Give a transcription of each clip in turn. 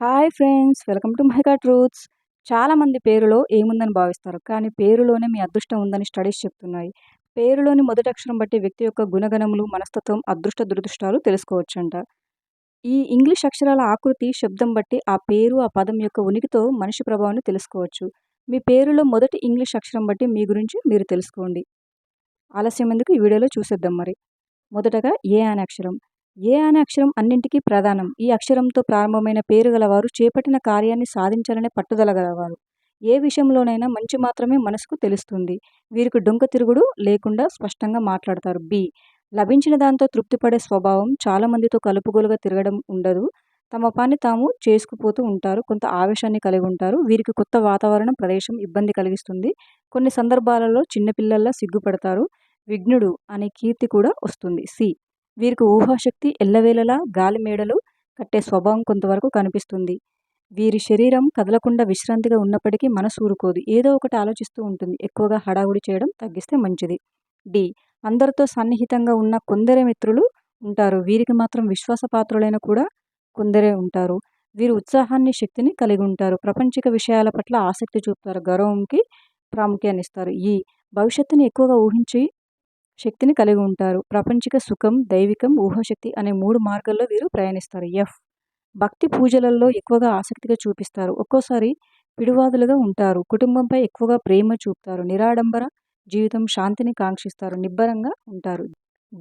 Hi friends! Welcome to mica truths. చాలామంది పేరులో ఏముందని భావిస్తారు. కానీ పేరులోనే మీ అదృష్టం ఉందని స్టడీస్ చెప్తున్నాయి. పేరులోని మొదటి అక్షరం బట్టి వ్యక్తి యొక్క గుణగణములు, మనస్తత్వం, అదృష్ట దురదృష్టాలు తెలుసుకోవచ్చంట. ఈ ఇంగ్లీష్ అక్షరాల ఆకృతి, శబ్దం బట్టి ఆ పేరు, ఆ పదం యొక్క ఉనికితో మనిషి ప్రభావాన్ని తెలుసుకోవచ్చు. మీ పేరులో మొదటి ఇంగ్లీష్ అక్షరం బట్టి మీ గురించి మీరు తెలుసుకోండి. ఆలస్యం ఎందుకు, ఈ వీడియోలో చూసేద్దాం మరి. మొదటగా ఏ అనే అక్షరం. ఏ అనే అక్షరం అన్నింటికీ ప్రధానం. ఈ అక్షరంతో ప్రారంభమైన పేరు గలవారు చేపట్టిన కార్యాన్ని సాధించాలనే పట్టుదల గలవారు. ఏ విషయంలోనైనా మంచి మాత్రమే మనసుకు తెలుస్తుంది. వీరికి డొంక తిరుగుడు లేకుండా స్పష్టంగా మాట్లాడతారు. బి. లభించిన దాంతో తృప్తిపడే స్వభావం. చాలా మందితో కలుపుగోలుగా తిరగడం ఉండదు. తమ పని తాము చేసుకుపోతూ ఉంటారు. కొంత ఆవేశాన్ని కలిగి ఉంటారు. వీరికి కొత్త వాతావరణం, ప్రదేశం ఇబ్బంది కలిగిస్తుంది. కొన్ని సందర్భాలలో చిన్నపిల్లల్లా సిగ్గుపడతారు. విఘ్నుడు అనే కీర్తి కూడా వస్తుంది. సి. వీరికి ఊహాశక్తి ఎల్లవేళలా గాలి మేడలు కట్టే స్వభావం కొంతవరకు కనిపిస్తుంది. వీరి శరీరం కదలకుండా విశ్రాంతిగా ఉన్నప్పటికీ మనసు ఊరుకోదు. ఏదో ఒకటి ఆలోచిస్తూ ఉంటుంది. ఎక్కువగా హడావుడి చేయడం తగ్గిస్తే మంచిది. డి. అందరితో సన్నిహితంగా ఉన్న కొందరే మిత్రులు ఉంటారు. వీరికి మాత్రం విశ్వాసపాత్రులైన కూడా కొందరే ఉంటారు. వీరు ఉత్సాహాన్ని, శక్తిని కలిగి ఉంటారు. ప్రపంచిక విషయాల పట్ల ఆసక్తి చూపుతారు. గౌరవంకి ప్రాముఖ్యాన్ని ఇస్తారు. ఈ. భవిష్యత్తుని ఎక్కువగా ఊహించి శక్తిని కలిగి ఉంటారు. ప్రపంచిక సుఖం, దైవికం, ఊహాశక్తి అనే 3 మార్గాల్లో వీరు ప్రయాణిస్తారు. ఎఫ్. భక్తి పూజలలో ఎక్కువగా ఆసక్తిగా చూపిస్తారు. ఒక్కోసారి పిడివాదులుగా ఉంటారు. కుటుంబంపై ఎక్కువగా ప్రేమ చూపుతారు. నిరాడంబర జీవితం, శాంతిని కాంక్షిస్తారు. నిబ్బరంగా ఉంటారు.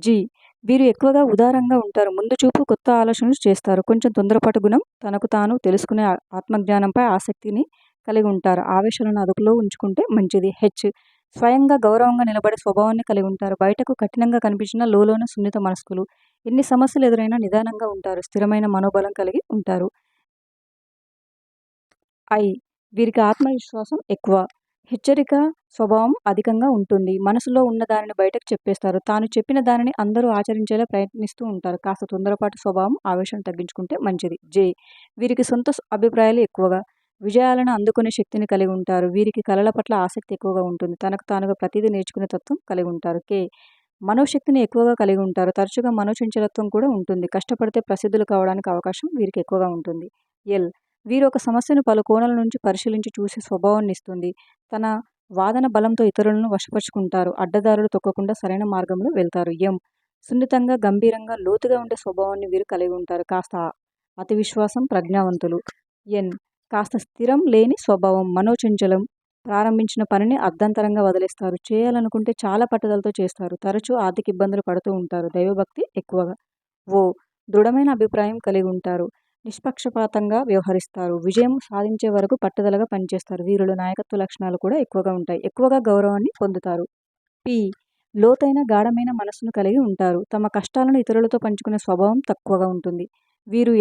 జి. వీరు ఎక్కువగా ఉదారంగా ఉంటారు. ముందు చూపు, కొత్త ఆలోచనలు చేస్తారు. కొంచెం తొందరపాటు గుణం. తనకు తాను తెలుసుకునే ఆత్మజ్ఞానంపై ఆసక్తిని కలిగి ఉంటారు. ఆవేశాలను అదుపులో ఉంచుకుంటే మంచిది. హెచ్. స్వయంగా గౌరవంగా నిలబడే స్వభావాన్ని కలిగి ఉంటారు. బయటకు కఠినంగా కనిపించిన లోలోన సున్నిత మనస్కులు. ఎన్ని సమస్యలు ఎదురైనా నిదానంగా ఉంటారు. స్థిరమైన మనోబలం కలిగి ఉంటారు. ఐ. వీరికి ఆత్మవిశ్వాసం ఎక్కువ. హెచ్చరిక స్వభావం అధికంగా ఉంటుంది. మనసులో ఉన్న దానిని బయటకు చెప్పేస్తారు. తాను చెప్పిన దానిని అందరూ ఆచరించేలా ప్రయత్నిస్తూ ఉంటారు. కాస్త తొందరపాటు స్వభావం. ఆవేశం తగ్గించుకుంటే మంచిది. జే. వీరికి సొంత అభిప్రాయాలు ఎక్కువగా. విజయాలను అందుకునే శక్తిని కలిగి ఉంటారు. వీరికి కళల పట్ల ఆసక్తి ఎక్కువగా ఉంటుంది. తనకు తానుగా ప్రతిదీ నేర్చుకునే తత్వం కలిగి ఉంటారు. కే. మనోశక్తిని ఎక్కువగా కలిగి ఉంటారు. తరచుగా మనోచంచలత్వం కూడా ఉంటుంది. కష్టపడితే ప్రసిద్ధులు కావడానికి అవకాశం వీరికి ఎక్కువగా ఉంటుంది. ఎల్. వీరు ఒక సమస్యను పలు కోణాల నుంచి పరిశీలించి చూసే స్వభావాన్ని ఇస్తుంది. తన వాదన బలంతో ఇతరులను వశపరుచుకుంటారు. అడ్డదారులు తొక్కకుండా సరైన మార్గంలో వెళ్తారు. ఎం. సున్నితంగా, గంభీరంగా, లోతుగా ఉండే స్వభావాన్ని వీరు కలిగి ఉంటారు. కాస్త అతి విశ్వాసం, ప్రజ్ఞావంతులు. ఎన్. కాస్త స్థిరం లేని స్వభావం, మనోచంచలం. ప్రారంభించిన పనిని అర్ధంతరంగా వదిలేస్తారు. చేయాలనుకుంటే చాలా పట్టుదలతో చేస్తారు. తరచూ ఆర్థిక ఇబ్బందులు పడుతూ ఉంటారు. దైవభక్తి ఎక్కువగా. ఓ. దృఢమైన అభిప్రాయం కలిగి ఉంటారు. నిష్పక్షపాతంగా వ్యవహరిస్తారు. విజయం సాధించే వరకు పట్టుదలగా పనిచేస్తారు. వీరిలో నాయకత్వ లక్షణాలు కూడా ఎక్కువగా ఉంటాయి. ఎక్కువగా గౌరవాన్ని పొందుతారు. పి. లోతైన, గాఢమైన మనస్సును కలిగి ఉంటారు. తమ కష్టాలను ఇతరులతో పంచుకునే స్వభావం తక్కువగా ఉంటుంది. వీరు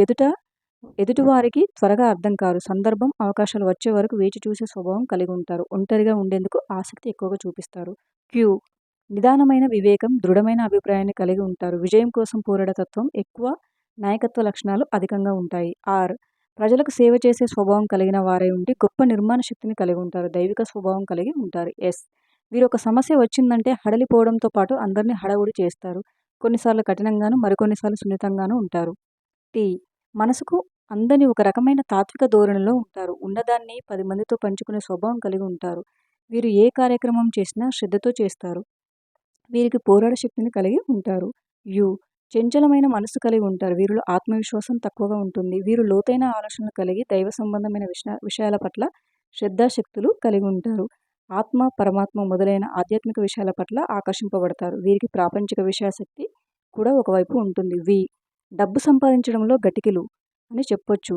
ఎదుటివారికి త్వరగా అర్థం కారు. సందర్భం, అవకాశాలు వచ్చే వరకు వేచి చూసే స్వభావం కలిగి ఉంటారు. ఒంటరిగా ఉండేందుకు ఆసక్తి ఎక్కువగా చూపిస్తారు. క్యూ. నిదానమైన వివేకం, దృఢమైన అభిప్రాయాన్ని కలిగి ఉంటారు. విజయం కోసం పోరాడే తత్వం ఎక్కువ. నాయకత్వ లక్షణాలు అధికంగా ఉంటాయి. ఆర్. ప్రజలకు సేవ చేసే స్వభావం కలిగిన వారై ఉండి గొప్ప నిర్మాణ శక్తిని కలిగి ఉంటారు. దైవిక స్వభావం కలిగి ఉంటారు. ఎస్. వీరు ఒక సమస్య వచ్చిందంటే హడలిపోవడంతో పాటు అందరినీ హడావుడి చేస్తారు. కొన్నిసార్లు కఠినంగాను, మరికొన్నిసార్లు సున్నితంగాను ఉంటారు. టీ. మనసుకు అందని ఒక రకమైన తాత్విక ధోరణిలో ఉంటారు. ఉన్నదాన్ని 10 మందితో పంచుకునే స్వభావం కలిగి ఉంటారు. వీరు ఏ కార్యక్రమం చేసినా శ్రద్ధతో చేస్తారు. వీరికి పోరాట శక్తిని కలిగి ఉంటారు. యు. చంచలమైన మనసు కలిగి ఉంటారు. వీరిలో ఆత్మవిశ్వాసం తక్కువగా ఉంటుంది. వీరు లోతైన ఆలోచనలు కలిగి దైవ సంబంధమైన విషయాల పట్ల శ్రద్ధాశక్తులు కలిగి ఉంటారు. ఆత్మ, పరమాత్మ మొదలైన ఆధ్యాత్మిక విషయాల పట్ల ఆకర్షింపబడతారు. వీరికి ప్రాపంచిక విషయాశక్తి కూడా ఒకవైపు ఉంటుంది. వి. డబ్బు సంపాదించడంలో గటికిలు అని చెప్పొచ్చు.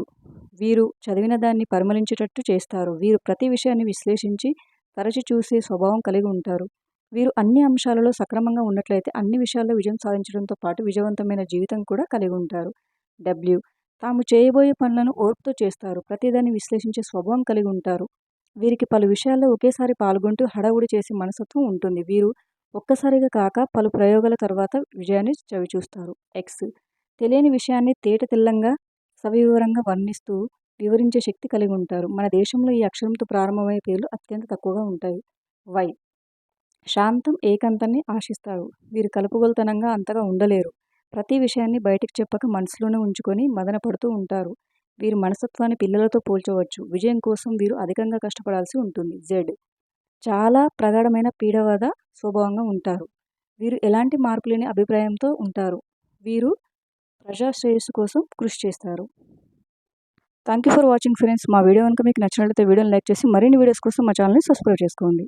వీరు చదివిన దాన్ని పరిమళించేటట్టు చేస్తారు. వీరు ప్రతి విషయాన్ని విశ్లేషించి తరచి చూసే స్వభావం కలిగి ఉంటారు. వీరు అన్ని అంశాలలో సక్రమంగా ఉన్నట్లయితే అన్ని విషయాల్లో విజయం సాధించడంతో పాటు విజయవంతమైన జీవితం కూడా కలిగి ఉంటారు. డబ్ల్యూ. తాము చేయబోయే పనులను ఓర్పుతో చేస్తారు. ప్రతిదాన్ని విశ్లేషించే స్వభావం కలిగి ఉంటారు. వీరికి పలు విషయాల్లో ఒకేసారి పాల్గొంటూ హడావుడి చేసే మనస్తత్వం ఉంటుంది. వీరు ఒక్కసారిగా కాక పలు ప్రయోగాల తర్వాత విజయాన్ని చవిచూస్తారు. ఎక్స్. తెలియని విషయాన్ని తేట తెల్లంగా, సవివరంగా వర్ణిస్తూ వివరించే శక్తి కలిగి ఉంటారు. మన దేశంలో ఈ అక్షరంతో ప్రారంభమయ్యే పేర్లు అత్యంత తక్కువగా ఉంటాయి. వై. శాంతం, ఏకాంతాన్ని ఆశిస్తారు. వీరు కలుపుగోలుతనంగా అంతగా ఉండలేరు. ప్రతి విషయాన్ని బయటికి చెప్పక మనసులోనే ఉంచుకొని మదన పడుతూ ఉంటారు. వీరి మనస్తత్వాన్ని పిల్లలతో పోల్చవచ్చు. విజయం కోసం వీరు అధికంగా కష్టపడాల్సి ఉంటుంది. జెడ్. చాలా ప్రగాఢమైన పీడవాద స్వభావంగా ఉంటారు. వీరు ఎలాంటి మార్పు లేని అభిప్రాయంతో ఉంటారు. వీరు ప్రజా శ్రేయస్సు కోసం కృషి చేస్తారు. Thank you for watching friends. మా వీడియో కనుక మీకు నచ్చినట్లయితే వీడియోని లైక్ చేసి మరిన్ని వీడియోస్ కోసం మా ఛానల్ని సబ్స్క్రైబ్ చేసుకోండి.